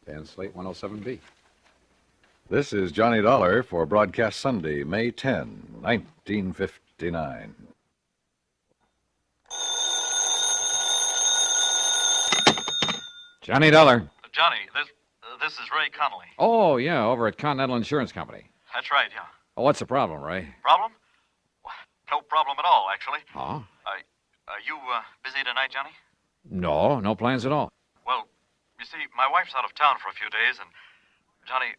and Slate 107B. This is Johnny Dollar for broadcast Sunday, May 10, 1959. Johnny Dollar. Johnny, this is Ray Connolly. Oh, yeah, over at Continental Insurance Company. That's right, yeah. Oh, what's the problem, Ray? Problem? Well, no problem at all, actually. Huh? Are you busy tonight, Johnny? No plans at all. Well, you see, my wife's out of town for a few days, and Johnny,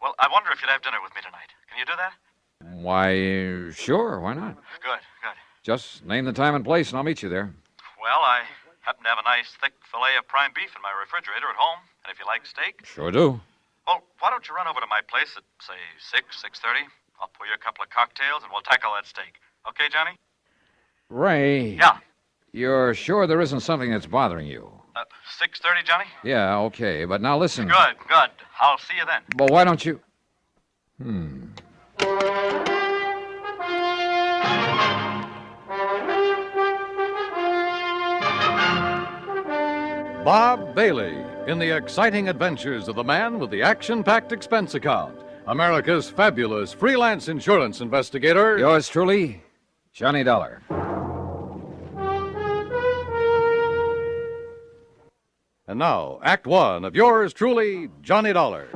well, I wonder if you'd have dinner with me tonight. Can you do that? Why, sure, why not? Good. Just name the time and place, and I'll meet you there. Well, I happen to have a nice, thick fillet of prime beef in my refrigerator at home, and if you like steak... Sure do. Well, why don't you run over to my place at, say, 6:30? I'll pour you a couple of cocktails, and we'll tackle that steak. Okay, Johnny? Ray. Yeah. You're sure there isn't something that's bothering you? 6:30, Johnny? Yeah, okay, but now listen. Good. I'll see you then. But why don't you... Bob Bailey in the exciting adventures of the man with the action-packed expense account. America's fabulous freelance insurance investigator. Yours truly, Johnny Dollar. And now, Act One of yours truly, Johnny Dollar.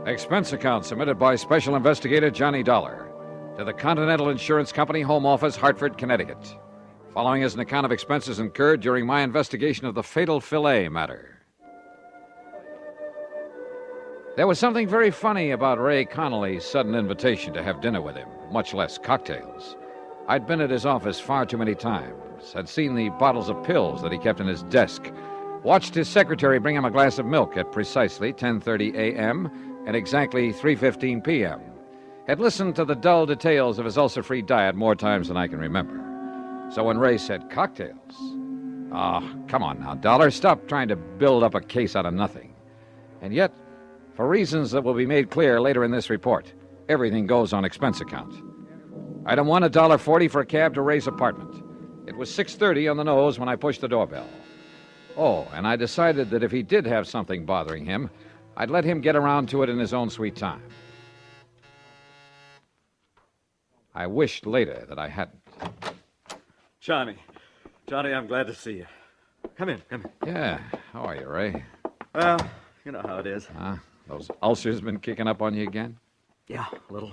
Expense account submitted by Special Investigator Johnny Dollar to the Continental Insurance Company, Home Office, Hartford, Connecticut. Following is an account of expenses incurred during my investigation of the fatal Filet matter. There was something very funny about Ray Connolly's sudden invitation to have dinner with him, much less cocktails. I'd been at his office far too many times, had seen the bottles of pills that he kept in his desk, watched his secretary bring him a glass of milk at precisely 10:30 a.m., and exactly 3:15 p.m., had listened to the dull details of his ulcer-free diet more times than I can remember. So when Ray said cocktails... come on now, Dollar, stop trying to build up a case out of nothing. And yet, for reasons that will be made clear later in this report, everything goes on expense account. Item 1, $1.40 for a cab to Ray's apartment. It was 6:30 on the nose when I pushed the doorbell. Oh, and I decided that if he did have something bothering him, I'd let him get around to it in his own sweet time. I wished later that I hadn't. Johnny, I'm glad to see you. Come in. Yeah, how are you, Ray? Well, you know how it is. Those ulcers been kicking up on you again? Yeah, a little.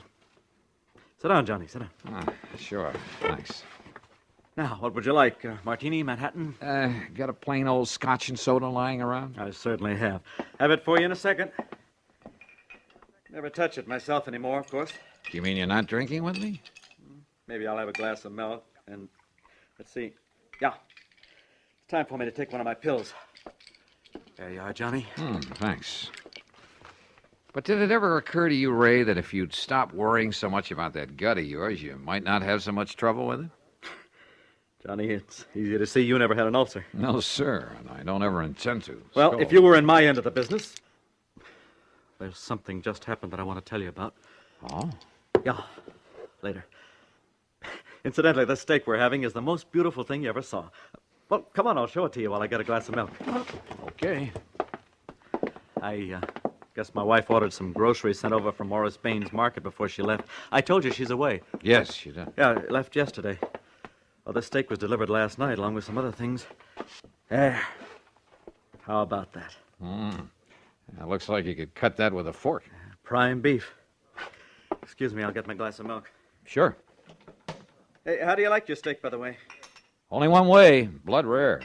Sit down, Johnny, sit down. Sure, thanks. Now, what would you like? Martini, Manhattan? Got a plain old scotch and soda lying around? I certainly have. Have it for you in a second. Never touch it myself anymore, of course. You mean you're not drinking with me? Maybe I'll have a glass of milk and... Let's see. Yeah. It's time for me to take one of my pills. There you are, Johnny. Thanks. But did it ever occur to you, Ray, that if you'd stop worrying so much about that gut of yours, you might not have so much trouble with it? Johnny, it's easy to see you never had an ulcer. No, sir, and I don't ever intend to. Well, So- if you were in my end of the business, there's something just happened that I want to tell you about. Oh? Yeah, later. Incidentally, the steak we're having is the most beautiful thing you ever saw. Well, come on, I'll show it to you while I get a glass of milk. Okay. I guess my wife ordered some groceries sent over from Morris Baines Market before she left. I told you she's away. Yes, you did. Yeah, left yesterday. Well, the steak was delivered last night, along with some other things. There. How about that? It looks like you could cut that with a fork. Prime beef. Excuse me, I'll get my glass of milk. Sure. Hey, how do you like your steak, by the way? Only one way, blood rare.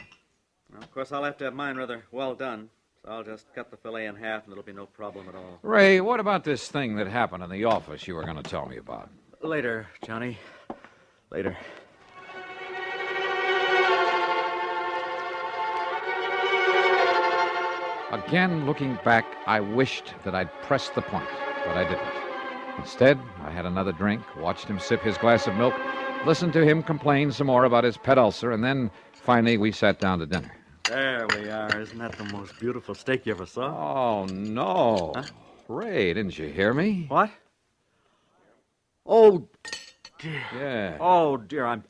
Well, of course, I'll have to have mine rather well done. So I'll just cut the fillet in half, and it'll be no problem at all. Ray, what about this thing that happened in the office you were going to tell me about? Later, Johnny. Later. Again, looking back, I wished that I'd pressed the point, but I didn't. Instead, I had another drink, watched him sip his glass of milk, listened to him complain some more about his pet ulcer, and then, finally, we sat down to dinner. There we are. Isn't that the most beautiful steak you ever saw? Oh, no. Huh? Ray, didn't you hear me? What? Oh, dear. Yeah. Oh, dear. I'm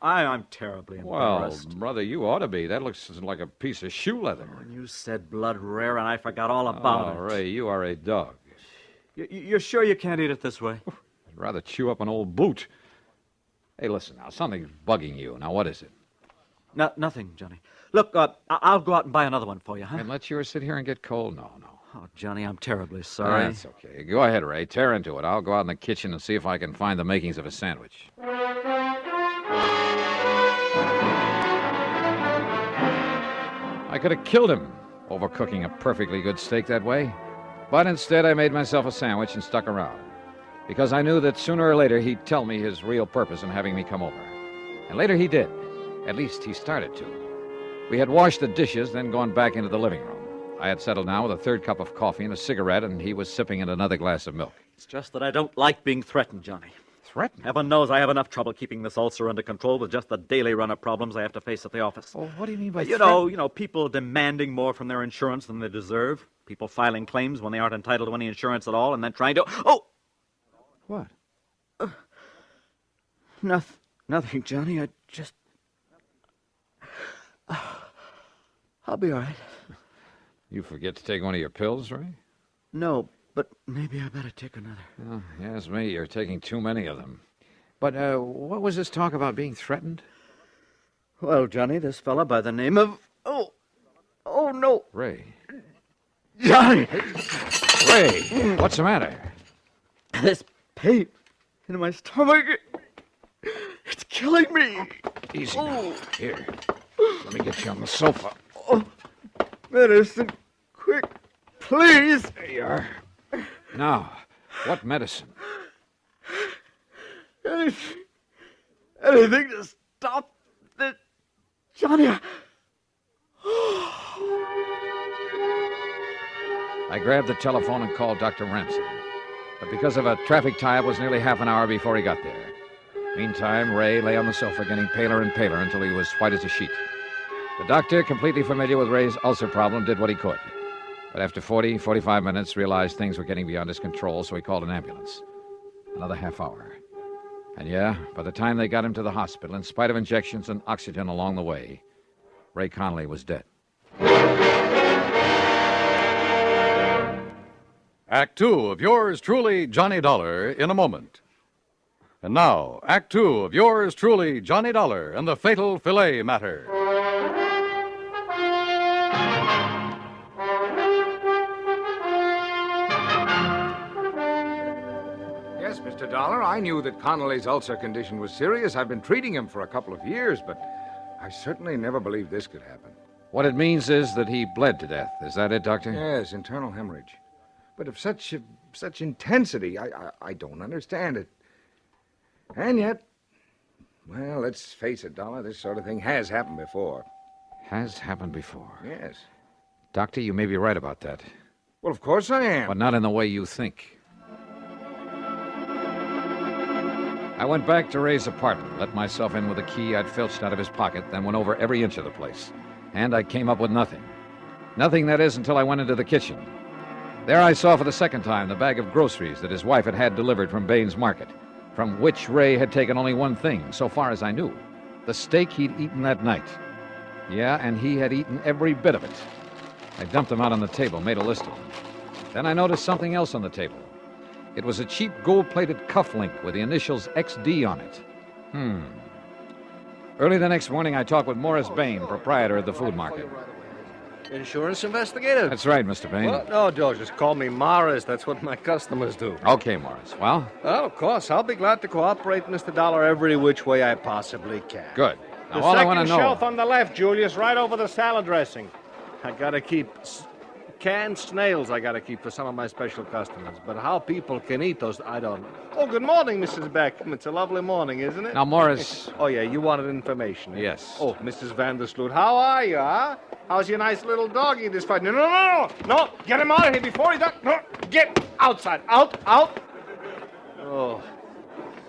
terribly Well, embarrassed. brother, you ought to be. That looks like a piece of shoe leather. When you said blood rare, and I forgot all about Oh, it. Ray, you are a dog. You're sure you can't eat it this way? I'd rather chew up an old boot. Hey, listen now. Something's bugging you. Now, what is it? Nothing, Johnny. Look, I'll go out and buy another one for you, huh? And let yours sit here and get cold? No. Oh, Johnny, I'm terribly sorry. That's okay. Go ahead, Ray. Tear into it. I'll go out in the kitchen and see if I can find the makings of a sandwich. I could have killed him overcooking a perfectly good steak that way. But instead, I made myself a sandwich and stuck around. Because I knew that sooner or later he'd tell me his real purpose in having me come over. And later he did. At least he started to. We had washed the dishes, then gone back into the living room. I had settled down with a third cup of coffee and a cigarette, and he was sipping at another glass of milk. It's just that I don't like being threatened, Johnny. Threatened? Heaven knows I have enough trouble keeping this ulcer under control with just the daily run of problems I have to face at the office. Oh, what do you mean by You know, people demanding more from their insurance than they deserve. People filing claims when they aren't entitled to any insurance at all, and then trying to... Oh! What? Nothing, Johnny. I just... I'll be all right. You forget to take one of your pills, Ray? No, but maybe I better take another. Oh, yes, me. You're taking too many of them. But what was this talk about being threatened? Well, Johnny, this fella by the name of... Oh, no. Ray. Johnny! Ray, what's the matter? This pain in my stomach, it's killing me. Easy now. Here. Let me get you on the sofa. Oh, medicine, quick, please. There you are. Now, what medicine? Anything to stop this, Johnny. I grabbed the telephone and called Dr. Ramsey. But because of a traffic tie-up, it was nearly half an hour before he got there. Meantime, Ray lay on the sofa getting paler and paler until he was white as a sheet. The doctor, completely familiar with Ray's ulcer problem, did what he could. But after 45 minutes, realized things were getting beyond his control, so he called an ambulance. Another half hour. And yeah, by the time they got him to the hospital, in spite of injections and oxygen along the way, Ray Connolly was dead. Act Two of yours truly, Johnny Dollar, in a moment. And now, Act Two of yours truly, Johnny Dollar, and the fatal Filet matter. Yes, Mr. Dollar, I knew that Connolly's ulcer condition was serious. I've been treating him for a couple of years, but I certainly never believed this could happen. What it means is that he bled to death. Is that it, Doctor? Yes, internal hemorrhage. But of such intensity, I don't understand it. And yet, well, let's face it, Dollar, this sort of thing has happened before. Has happened before. Yes. Doctor, you may be right about that. Well, of course I am. But not in the way you think. I went back to Ray's apartment, let myself in with a key I'd filched out of his pocket, then went over every inch of the place. And I came up with nothing. Nothing, that is, until I went into the kitchen. There I saw for the second time the bag of groceries that his wife had had delivered from Baines Market, from which Ray had taken only one thing, so far as I knew: the steak he'd eaten that night. Yeah, and he had eaten every bit of it. I dumped them out on the table, made a list of them. Then I noticed something else on the table. It was a cheap gold-plated cufflink with the initials XD on it. Early the next morning, I talked with Morris Bain, proprietor of the food market. Insurance investigator? That's right, Mr. Bain. Well, no, George, just call me Morris. That's what my customers do. Okay, Morris. Well, Well, of course, I'll be glad to cooperate, Mr. Dollar, every which way I possibly can. good. Now, The all I second want to know... shelf on the left, Julius, right over the salad dressing. I gotta keep canned snails. I gotta keep for some of my special customers. But how people can eat those, I don't know. Oh, good morning, Mrs. Beckham. It's a lovely morning, isn't it? Now, Morris... Oh, yeah, you wanted information. eh? Yes. Oh, Mrs. Vandersloot, how are you, huh? How's your nice little doggy this fight? No, get him out of here before he does. No, get outside, out. Oh,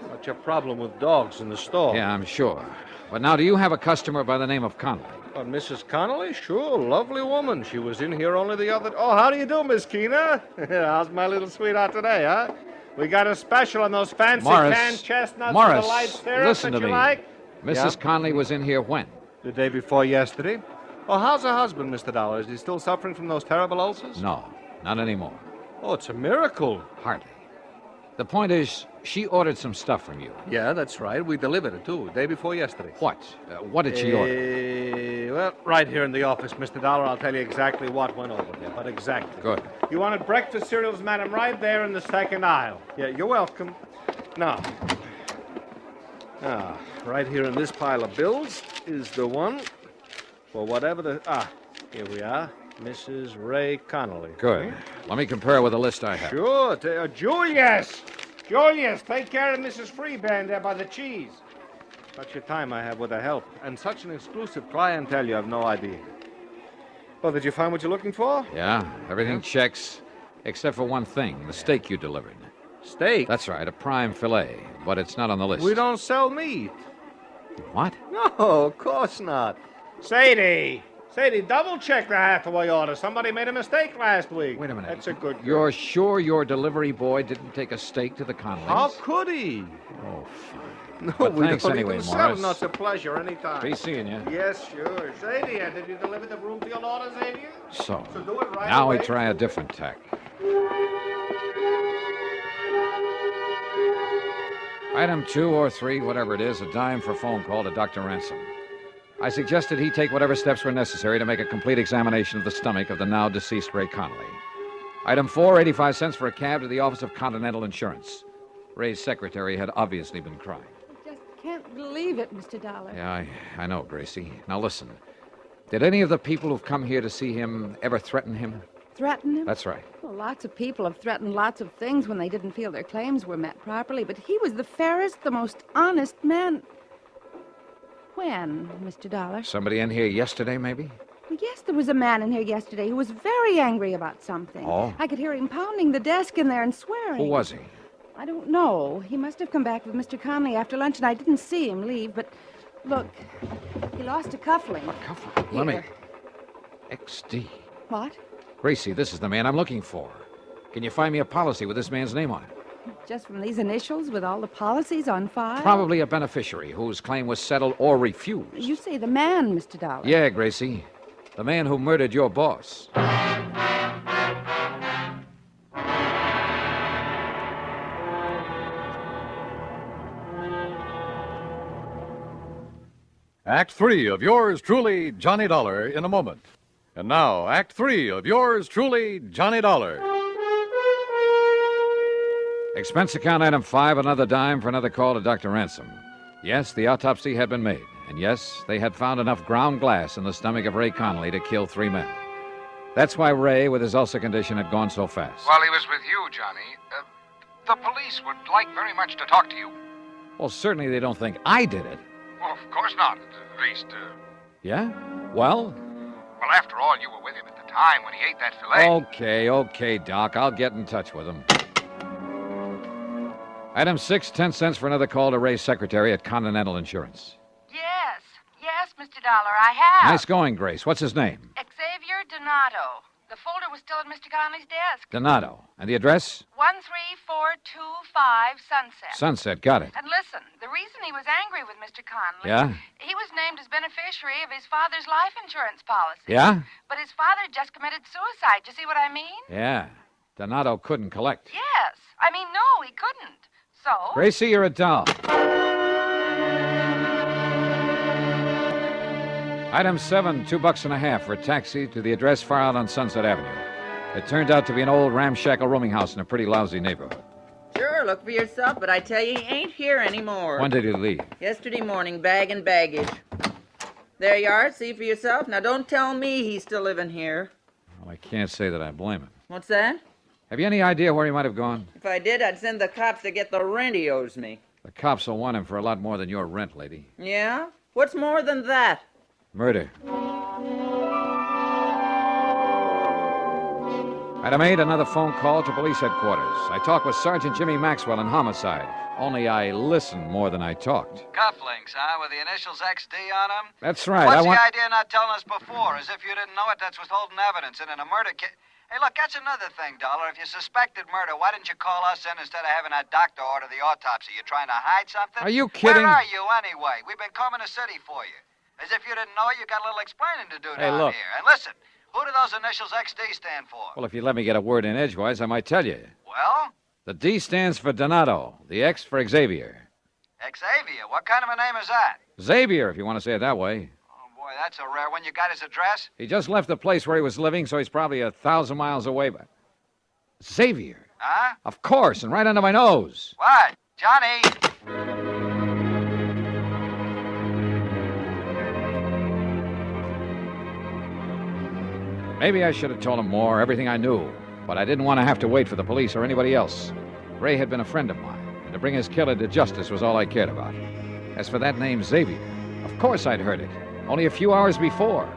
what's your problem with dogs in the store? Yeah, I'm sure. But now, do you have a customer by the name of Connolly? Oh, Mrs. Connolly? Sure, lovely woman. She was in here only the other... Oh, how do you do, Miss Keena? How's my little sweetheart today, huh? We got a special on those fancy canned chestnuts with the light syrup listen that to you me. like. Mrs. Yeah? Conley was in here when? The day before yesterday. Oh, how's her husband, Mr. Dollar? Is he still suffering from those terrible ulcers? No, not anymore. Oh, it's a miracle. Hardly. The point is, she ordered some stuff from you. Yeah, that's right. We delivered it, too, day before yesterday. What? What did she order? Well, right here in the office, Mr. Dollar, I'll tell you exactly what went over there, but exactly. Good. You wanted breakfast cereals, madam, right there in the second aisle. Yeah, you're welcome. Now, right here in this pile of bills is the one for whatever the... here we are. Mrs. Ray Connolly. Good. Let me compare with the list I have. Sure. Julius! Julius, take care of Mrs. Freeband there by the cheese. Such a time I have with her help. And such an exclusive clientele, you have no idea. Well, did you find what you're looking for? Yeah, everything checks, except for one thing, the steak you delivered. Steak? That's right, a prime filet, but it's not on the list. We don't sell meat. What? No, of course not. Sadie, double-check the Hathaway order. Somebody made a mistake last week. Wait a minute. That's a good girl. You're sure your delivery boy didn't take a steak to the Conleys? How could he? Oh, fine. No, But we thanks don't anyway, even sell Morris. them. No, it's a pleasure anytime. Be seeing you. Yes, sure. Sadie, did you deliver the Broomfield order, Xavier? So, do it right now away. we try a different tack. Item 2 or 3, whatever it is, a dime for phone call to Dr. Ransom. I suggested he take whatever steps were necessary to make a complete examination of the stomach of the now deceased Ray Connolly. Item 4, 85 cents for a cab to the office of Continental Insurance. Ray's secretary had obviously been crying. I just can't believe it, Mr. Dollar. Yeah, I know, Gracie. Now listen. Did any of the people who've come here to see him ever threaten him? Threaten him? That's right. Well, lots of people have threatened lots of things when they didn't feel their claims were met properly, but he was the fairest, the most honest man. When, Mr. Dollar? Somebody in here yesterday, maybe? Well, yes, there was a man in here yesterday who was very angry about something. Oh? I could hear him pounding the desk in there and swearing. Who was he? I don't know. He must have come back with Mr. Conley after lunch, and I didn't see him leave, but look, he lost a cufflink. Cufflink? Let me... Here. XD. What? Gracie, this is the man I'm looking for. Can you find me a policy with this man's name on it? Just from these initials with all the policies on file? Probably a beneficiary whose claim was settled or refused. You say the man, Mr. Dollar. Yeah, Gracie. The man who murdered your boss. Act 3 of yours truly, Johnny Dollar, in a moment. And now, Act 3 of yours truly, Johnny Dollar. Expense account item 5, another dime for another call to Dr. Ransom. Yes, the autopsy had been made. And yes, they had found enough ground glass in the stomach of Ray Connolly to kill 3 men. That's why Ray, with his ulcer condition, had gone so fast. While he was with you, Johnny, the police would like very much to talk to you. Well, certainly they don't think I did it. Well, of course not. At least, Yeah? Well? well, after all, you were with him at the time when he ate that filet. Okay, Doc. I'll get in touch with him. Item 6, 10 cents for another call to Ray's secretary at Continental Insurance. Yes, Mr. Dollar, I have. Nice going, Grace. What's his name? Xavier Donato. The folder was still at Mr. Conley's desk. Donato. And the address? 13425 Sunset. Sunset. Got it. And listen, the reason he was angry with Mr. Conley... Yeah? He was named as beneficiary of his father's life insurance policy. Yeah? But his father just committed suicide. You see what I mean? Yeah. Donato couldn't collect. Yes. I mean, no, he couldn't. So... Gracie, you're a doll. Item 7, $2.50 for a taxi to the address far out on Sunset Avenue. It turned out to be an old ramshackle rooming house in a pretty lousy neighborhood. Sure, look for yourself, but I tell you, he ain't here anymore. When did he leave? Yesterday morning, bag and baggage. There you are, see for yourself. Now, don't tell me he's still living here. Well, I can't say that I blame him. What's that? Have you any idea where he might have gone? If I did, I'd send the cops to get the rent he owes me. The cops will want him for a lot more than your rent, lady. Yeah? What's more than that? Murder. Item 8, another phone call to police headquarters. I talked with Sergeant Jimmy Maxwell in homicide. Only I listened more than I talked. Cufflinks, huh? With the initials XD on them? That's right. What's I want... the idea of not telling us before? As if you didn't know it, that's withholding evidence. And in a murder case... Hey, look, that's another thing, Dollar. If you suspected murder, why didn't you call us in instead of having that doctor order the autopsy? You trying to hide something? Are you kidding? Where are you, anyway? We've been combing the city for you. As if you didn't know it, you got a little explaining to do Hey, down look. here. And listen, who do those initials XD stand for? Well, if you let me get a word in edgewise, I might tell you. Well, The D stands for Donato, the X for Xavier. Xavier. What kind of a name is that? Xavier, if you want to say it that way. Oh, boy, that's a rare one. You got his address? He just left the place where he was living, so he's probably 1,000 miles away. But Xavier? Huh? Of course, and right under my nose. What? Johnny! Maybe I should have told him more, everything I knew. But I didn't want to have to wait for the police or anybody else. Ray had been a friend of mine, and to bring his killer to justice was all I cared about. As for that name, Xavier, of course I'd heard it, only a few hours before.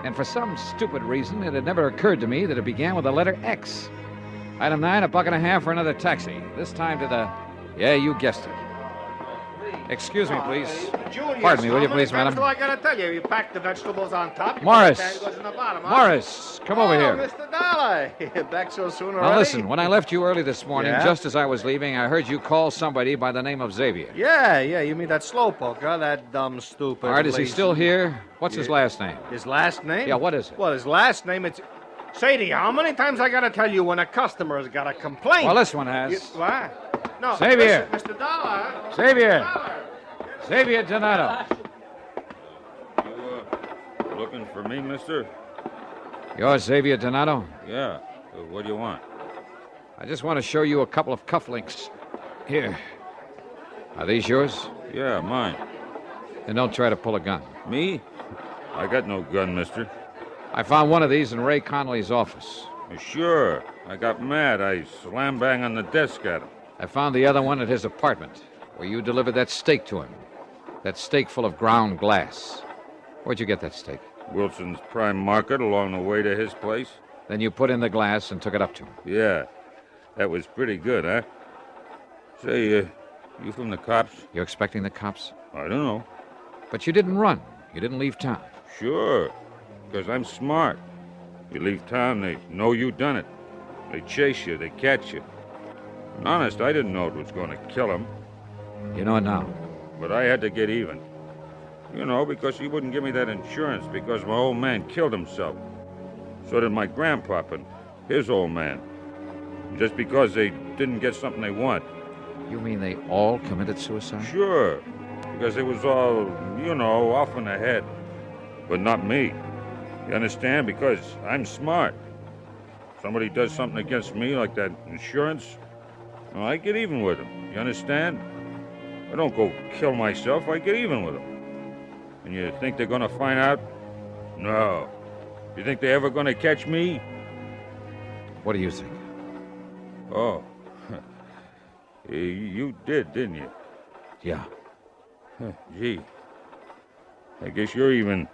And for some stupid reason, it had never occurred to me that it began with the letter X. Item 9, $1.50 for another taxi. This time to the... Yeah, you guessed it. Excuse me, please. Julius, Pardon me, will you how many please, times madam? do I gotta tell you? You pack the vegetables on top. Morris. The can goes in the bottom, huh? Morris, come over here. Mr. Dollar. You're back so soon already? Now listen, when I left you early this morning, Yeah? just as I was leaving, I heard you call somebody by the name of Xavier. Yeah, you mean that slowpoke, huh? That dumb, stupid... All right, is he lazy- still here? What's his last name? His last name? Yeah, what is it? Well, his last name, it's... Sadie, how many times I gotta tell you when a customer's got a complaint? Well, this one has. What? No, Xavier. listen, Mr. Dollar. Xavier. Dollar. Xavier Donato. You looking for me, mister? You're Xavier Donato? Yeah. What do you want? I just want to show you a couple of cufflinks. Here. Are these yours? Yeah, mine. Then don't try to pull a gun. Me? I got no gun, mister. I found one of these in Ray Connolly's office. Sure. I got mad. I slam bang on the desk at him. I found the other one at his apartment, where you delivered that steak to him. That steak full of ground glass. Where'd you get that steak? Wilson's Prime Market along the way to his place. Then you put in the glass and took it up to him. Yeah. That was pretty good, huh? Say, you from the cops? You expecting the cops? I don't know. But you didn't run. You didn't leave town. Sure. Because I'm smart. You leave town, they know you done it. They chase you, they catch you. And honest, I didn't know it was going to kill him. You know it now. But I had to get even. You know, because he wouldn't give me that insurance because my old man killed himself. So did my grandpop and his old man. Just because they didn't get something they want. You mean they all committed suicide? Sure. Because it was all, you know, off in the head. But not me. You understand? Because I'm smart. Somebody does something against me, like that insurance, well, I get even with them. You understand? I don't go kill myself. I get even with them. And you think they're going to find out? No. You think they're ever going to catch me? What do you think? Oh. You did, didn't you? Yeah. Gee. I guess you're even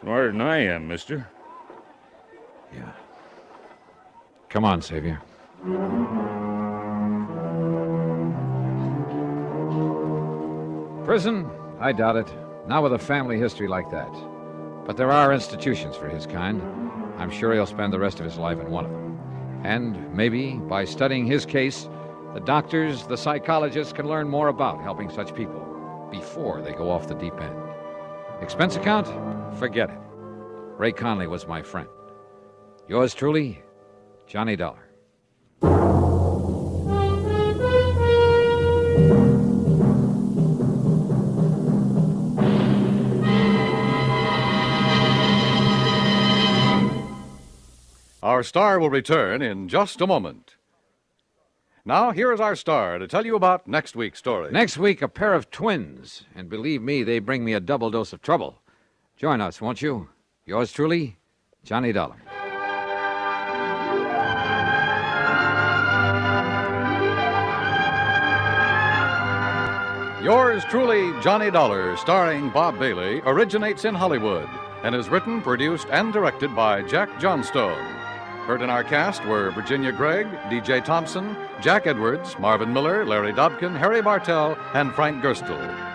smarter than I am, mister. Yeah. Come on, Xavier. Prison? I doubt it. Not with a family history like that. But there are institutions for his kind. I'm sure he'll spend the rest of his life in one of them. And maybe, by studying his case, the doctors, the psychologists can learn more about helping such people before they go off the deep end. Expense account? Forget it. Ray Conley was my friend. Yours truly, Johnny Dollar. Our star will return in just a moment. Now, here is our star to tell you about next week's story. Next week, a pair of twins. And believe me, they bring me a double dose of trouble. Join us, won't you? Yours truly, Johnny Dollar. Yours truly, Johnny Dollar, starring Bob Bailey, originates in Hollywood and is written, produced, and directed by Jack Johnstone. Heard in our cast were Virginia Gregg, D.J. Thompson, Jack Edwards, Marvin Miller, Larry Dobkin, Harry Bartell, and Frank Gerstle.